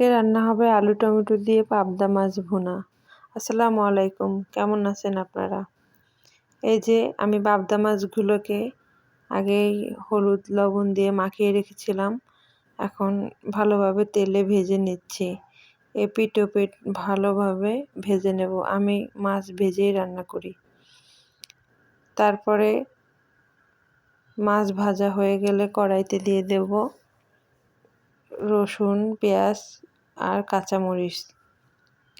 রান্না হবে আলু টমেটো দিয়ে পাবদা মাছ ভুনা। আসসালামু আলাইকুম, কেমন আছেন আপনারা? এই যে আমি পাবদা মাছগুলোকে আগেই হলুদ লবণ দিয়ে মাখিয়ে রেখেছিলাম। এখন ভালোভাবে তেলে ভেজে নিচ্ছি। এপিঠ ওপিঠ ভালোভাবে ভেজে নেব। আমি মাছ ভেজেই রান্না করি। তারপরে মাছ ভাজা হয়ে গেলে কড়াইতে দিয়ে দেব রসুন, পেঁয়াজ আর কাঁচামরিচ।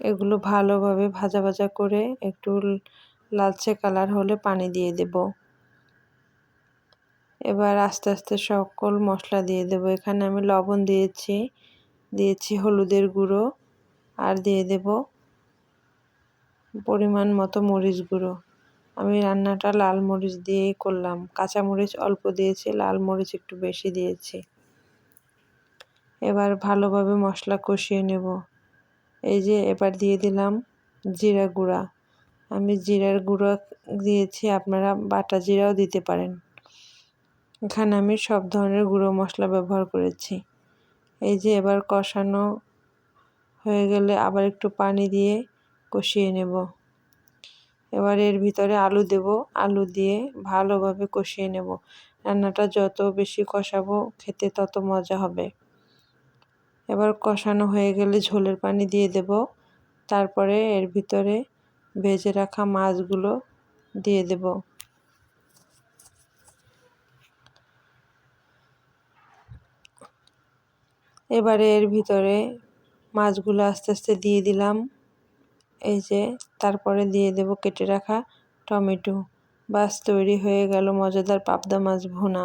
এগুলো ভালোভাবে ভাজা ভাজা করে একটু লালচে কালার হলে পানি দিয়ে দেব। এবার আস্তে আস্তে সকল মশলা দিয়ে দেব। এখানে আমি লবণ দিয়েছি হলুদের গুঁড়ো, আর দিয়ে দেব পরিমাণ মতো মরিচ গুঁড়ো। আমি রান্নাটা লাল মরিচ দিয়েই করলাম, কাঁচা মরিচ অল্প দিয়েছি, লাল মরিচ একটু বেশি দিয়েছি। এবার ভালোভাবে মশলা কষিয়ে নেব। এই যে এবার দিয়ে দিলাম জিরা গুঁড়া। আমি জিরার গুঁড়ো দিয়েছি, আপনারা বাটা জিরাও দিতে পারেন। এখানে আমি সব ধরনের গুঁড়ো মশলা ব্যবহার করেছি। এই যে এবার কষানো হয়ে গেলে আবার একটু পানি দিয়ে কষিয়ে নেব। এবার এর ভিতরে আলু দেব, আলু দিয়ে ভালোভাবে কষিয়ে নেব। রান্নাটা যত বেশি কষাবো খেতে তত মজা হবে। এবার কষানো হয়ে গেলে ঝোলের পানি দিয়ে দেব। তারপরে এর ভিতরে ভেজে রাখা মাছগুলো দিয়ে দেব। এবারে এর ভিতরে মাছগুলো আস্তে আস্তে দিয়ে দিলাম। এই যে তারপরে দিয়ে দেব কেটে রাখা টমেটো। বাস তৈরি হয়ে গেল মজাদার পাবদা মাছ ভুনা।